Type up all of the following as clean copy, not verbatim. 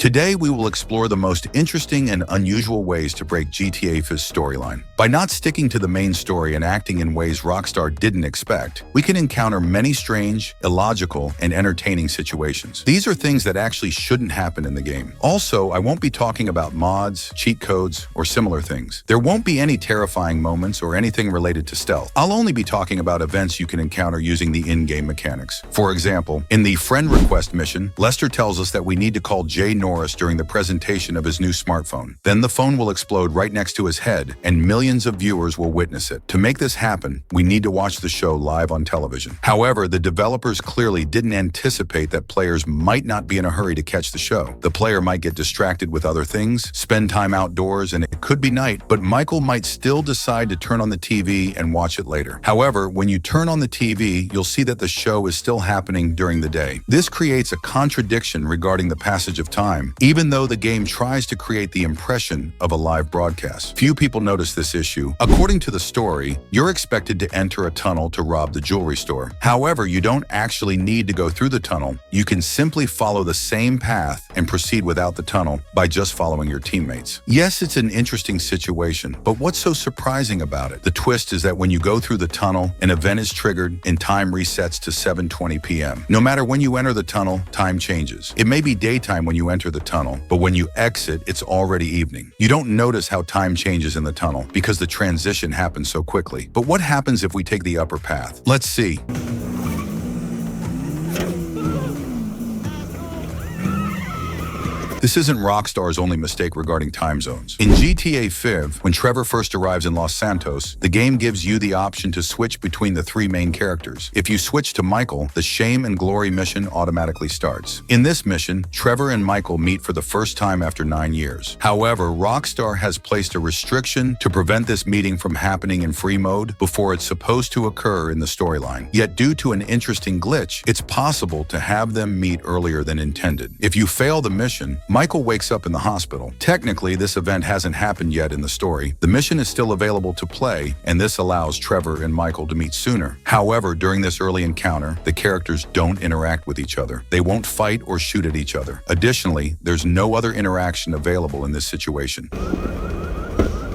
Today, we will explore the most interesting and unusual ways to break GTA 5's storyline. By not sticking to the main story and acting in ways Rockstar didn't expect, we can encounter many strange, illogical, and entertaining situations. These are things that actually shouldn't happen in the game. Also, I won't be talking about mods, cheat codes, or similar things. There won't be any terrifying moments or anything related to stealth. I'll only be talking about events you can encounter using the in-game mechanics. For example, in the friend request mission, Lester tells us that we need to call Jay Norris during the presentation of his new smartphone. Then the phone will explode right next to his head, and millions of viewers will witness it. To make this happen, we need to watch the show live on television. However, the developers clearly didn't anticipate that players might not be in a hurry to catch the show. The player might get distracted with other things, spend time outdoors, and it could be night, but Michael might still decide to turn on the TV and watch it later. However, when you turn on the TV, you'll see that the show is still happening during the day. This creates a contradiction regarding the passage of time, even though the game tries to create the impression of a live broadcast. Few people notice this issue. According to the story, you're expected to enter a tunnel to rob the jewelry store. However, you don't actually need to go through the tunnel. You can simply follow the same path and proceed without the tunnel by just following your teammates. Yes, it's an interesting situation, but what's so surprising about it? The twist is that when you go through the tunnel, an event is triggered and time resets to 7:20 p.m. No matter when you enter the tunnel, time changes. It may be daytime when you enter the tunnel, but when you exit, it's already evening. You don't notice how time changes in the tunnel because the transition happens so quickly. But what happens if we take the upper path? Let's see. This isn't Rockstar's only mistake regarding time zones. In GTA 5, when Trevor first arrives in Los Santos, the game gives you the option to switch between the three main characters. If you switch to Michael, the Shame and Glory mission automatically starts. In this mission, Trevor and Michael meet for the first time after 9 years. However, Rockstar has placed a restriction to prevent this meeting from happening in free mode before it's supposed to occur in the storyline. Yet due to an interesting glitch, it's possible to have them meet earlier than intended. If you fail the mission, Michael wakes up in the hospital. Technically, this event hasn't happened yet in the story. The mission is still available to play, and this allows Trevor and Michael to meet sooner. However, during this early encounter, the characters don't interact with each other. They won't fight or shoot at each other. Additionally, there's no other interaction available in this situation.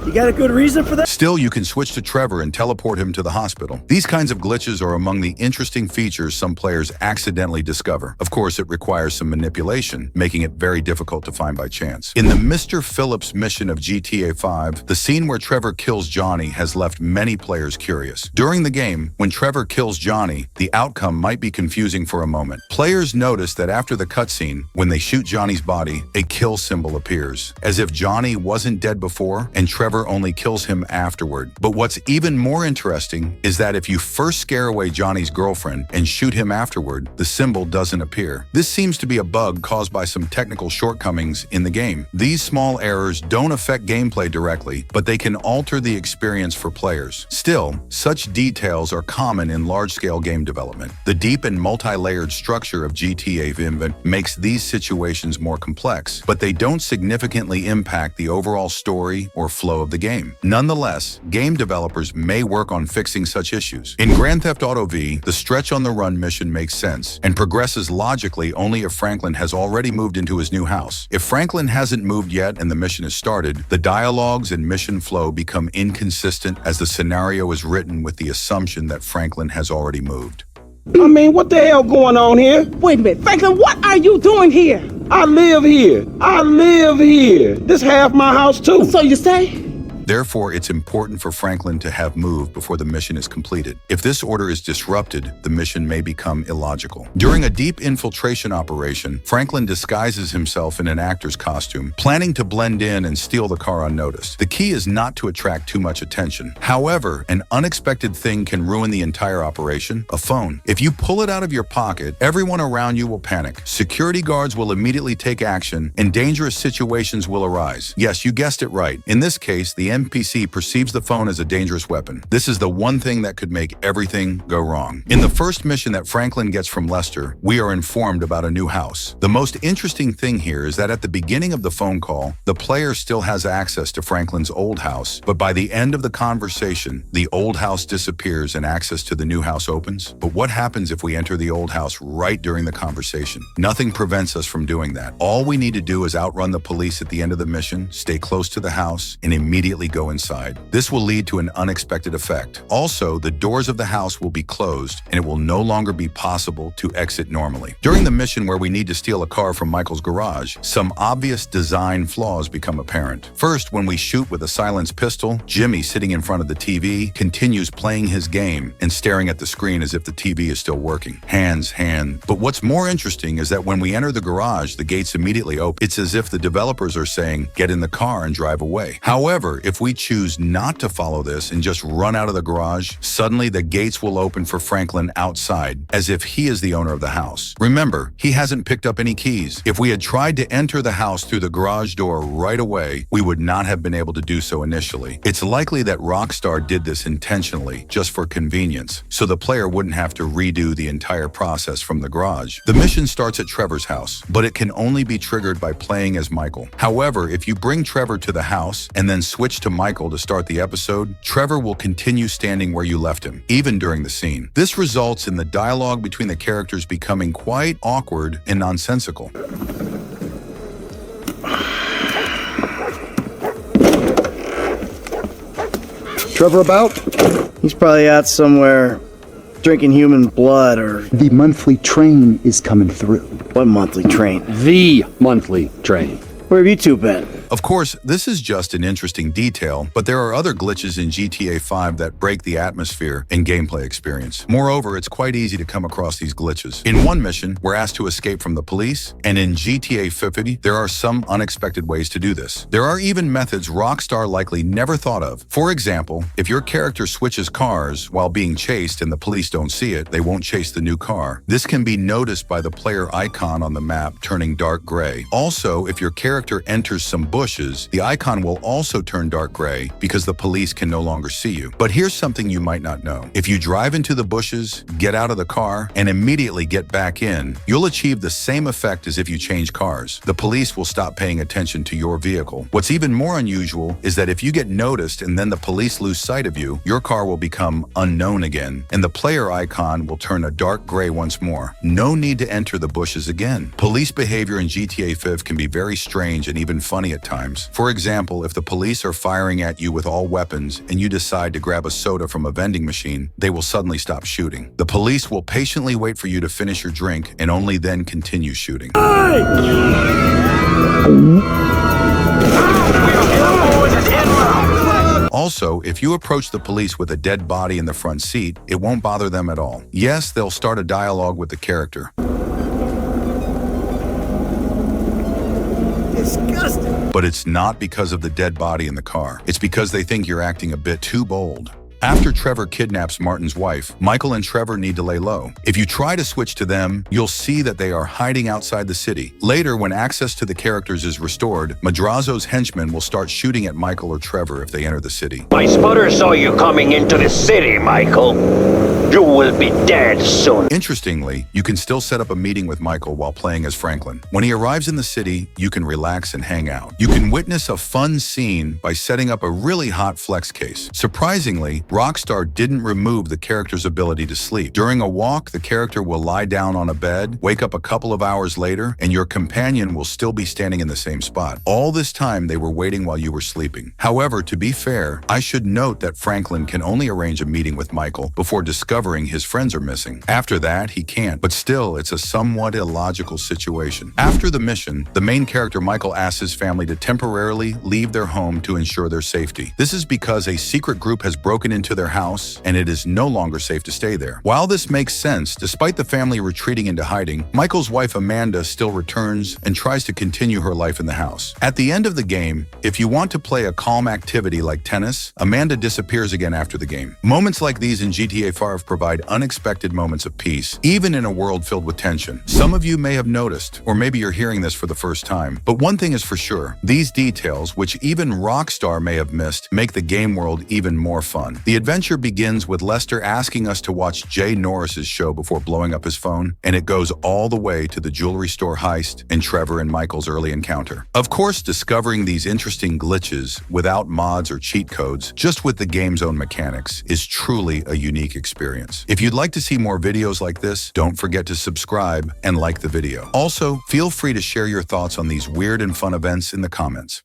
You got a good reason for that? Still, you can switch to Trevor and teleport him to the hospital. These kinds of glitches are among the interesting features some players accidentally discover. Of course, it requires some manipulation, making it very difficult to find by chance. In the Mr. Phillips mission of GTA 5, the scene where Trevor kills Johnny has left many players curious. During the game, when Trevor kills Johnny, the outcome might be confusing for a moment. Players notice that after the cutscene, when they shoot Johnny's body, a kill symbol appears, as if Johnny wasn't dead before and Trevor only kills him afterward. But what's even more interesting is that if you first scare away Johnny's girlfriend and shoot him afterward, the symbol doesn't appear. This seems to be a bug caused by some technical shortcomings in the game. These small errors don't affect gameplay directly, but they can alter the experience for players. Still, such details are common in large-scale game development. The deep and multi-layered structure of GTA 5 makes these situations more complex, but they don't significantly impact the overall story or flow of the game. Nonetheless, game developers may work on fixing such issues. In Grand Theft Auto V, the Stretch on the Run mission makes sense and progresses logically only if Franklin has already moved into his new house. If Franklin hasn't moved yet and the mission is started, the dialogues and mission flow become inconsistent as the scenario is written with the assumption that Franklin has already moved. I mean, what the hell going on here? Wait a minute, Franklin, what are you doing here? I live here. I live here. This half my house too. So you say? Therefore, it's important for Franklin to have moved before the mission is completed. If this order is disrupted, the mission may become illogical. During a deep infiltration operation, Franklin disguises himself in an actor's costume, planning to blend in and steal the car unnoticed. The key is not to attract too much attention. However, an unexpected thing can ruin the entire operation: a phone. If you pull it out of your pocket, everyone around you will panic. Security guards will immediately take action, and dangerous situations will arise. Yes, you guessed it right. In this case, the NPC perceives the phone as a dangerous weapon. This is the one thing that could make everything go wrong. In the first mission that Franklin gets from Lester, we are informed about a new house. The most interesting thing here is that at the beginning of the phone call, the player still has access to Franklin's old house, but by the end of the conversation, the old house disappears and access to the new house opens. But what happens if we enter the old house right during the conversation? Nothing prevents us from doing that. All we need to do is outrun the police at the end of the mission, stay close to the house, and immediately go inside. This will lead to an unexpected effect. Also, the doors of the house will be closed, and it will no longer be possible to exit normally. During the mission where we need to steal a car from Michael's garage, some obvious design flaws become apparent. First, when we shoot with a silenced pistol, Jimmy, sitting in front of the TV, continues playing his game and staring at the screen as if the TV is still working. Hands. But what's more interesting is that when we enter the garage, the gates immediately open. It's as if the developers are saying, get in the car and drive away. However, if we choose not to follow this and just run out of the garage, suddenly the gates will open for Franklin outside, as if he is the owner of the house. Remember, he hasn't picked up any keys. If we had tried to enter the house through the garage door right away, we would not have been able to do so initially. It's likely that Rockstar did this intentionally, just for convenience, so the player wouldn't have to redo the entire process from the garage. The mission starts at Trevor's house, but it can only be triggered by playing as Michael. However, if you bring Trevor to the house and then switch to Michael to start the episode, Trevor will continue standing where you left him, even during the scene. This results in the dialogue between the characters becoming quite awkward and nonsensical. Trevor about? He's probably out somewhere drinking human blood or... The monthly train is coming through. What monthly train? The monthly train. Where have you two been? Of course, this is just an interesting detail, but there are other glitches in GTA 5 that break the atmosphere and gameplay experience. Moreover, it's quite easy to come across these glitches. In one mission, we're asked to escape from the police, and in GTA 50, there are some unexpected ways to do this. There are even methods Rockstar likely never thought of. For example, if your character switches cars while being chased and the police don't see it, they won't chase the new car. This can be noticed by the player icon on the map turning dark gray. Also, if your character enters some bushes, the icon will also turn dark gray because the police can no longer see you. But here's something you might not know. If you drive into the bushes, get out of the car, and immediately get back in, you'll achieve the same effect as if you change cars. The police will stop paying attention to your vehicle. What's even more unusual is that if you get noticed and then the police lose sight of you, your car will become unknown again, and the player icon will turn a dark gray once more. No need to enter the bushes again. Police behavior in GTA 5 can be very strange and even funny at times. For example, if the police are firing at you with all weapons and you decide to grab a soda from a vending machine, they will suddenly stop shooting. The police will patiently wait for you to finish your drink and only then continue shooting. Also, if you approach the police with a dead body in the front seat, it won't bother them at all. Yes, they'll start a dialogue with the character. Disgusting. But it's not because of the dead body in the car. It's because they think you're acting a bit too bold. After Trevor kidnaps Martin's wife, Michael and Trevor need to lay low. If you try to switch to them, you'll see that they are hiding outside the city. Later, when access to the characters is restored, Madrazo's henchmen will start shooting at Michael or Trevor if they enter the city. My spotter saw you coming into the city, Michael. You will be dead soon. Interestingly, you can still set up a meeting with Michael while playing as Franklin. When he arrives in the city, you can relax and hang out. You can witness a fun scene by setting up a really hot flex case. Surprisingly, Rockstar didn't remove the character's ability to sleep. During a walk, the character will lie down on a bed, wake up a couple of hours later, and your companion will still be standing in the same spot. All this time, they were waiting while you were sleeping. However, to be fair, I should note that Franklin can only arrange a meeting with Michael before discovering his friends are missing. After that, he can't, but still, it's a somewhat illogical situation. After the mission, the main character Michael asks his family to temporarily leave their home to ensure their safety. This is because a secret group has broken into into their house, and it is no longer safe to stay there. While this makes sense, despite the family retreating into hiding, Michael's wife Amanda still returns and tries to continue her life in the house. At the end of the game, if you want to play a calm activity like tennis, Amanda disappears again after the game. Moments like these in GTA 5 provide unexpected moments of peace, even in a world filled with tension. Some of you may have noticed, or maybe you're hearing this for the first time, but one thing is for sure, these details, which even Rockstar may have missed, make the game world even more fun. The adventure begins with Lester asking us to watch Jay Norris's show before blowing up his phone, and it goes all the way to the jewelry store heist and Trevor and Michael's early encounter. Of course, discovering these interesting glitches without mods or cheat codes, just with the game's own mechanics, is truly a unique experience. If you'd like to see more videos like this, don't forget to subscribe and like the video. Also, feel free to share your thoughts on these weird and fun events in the comments.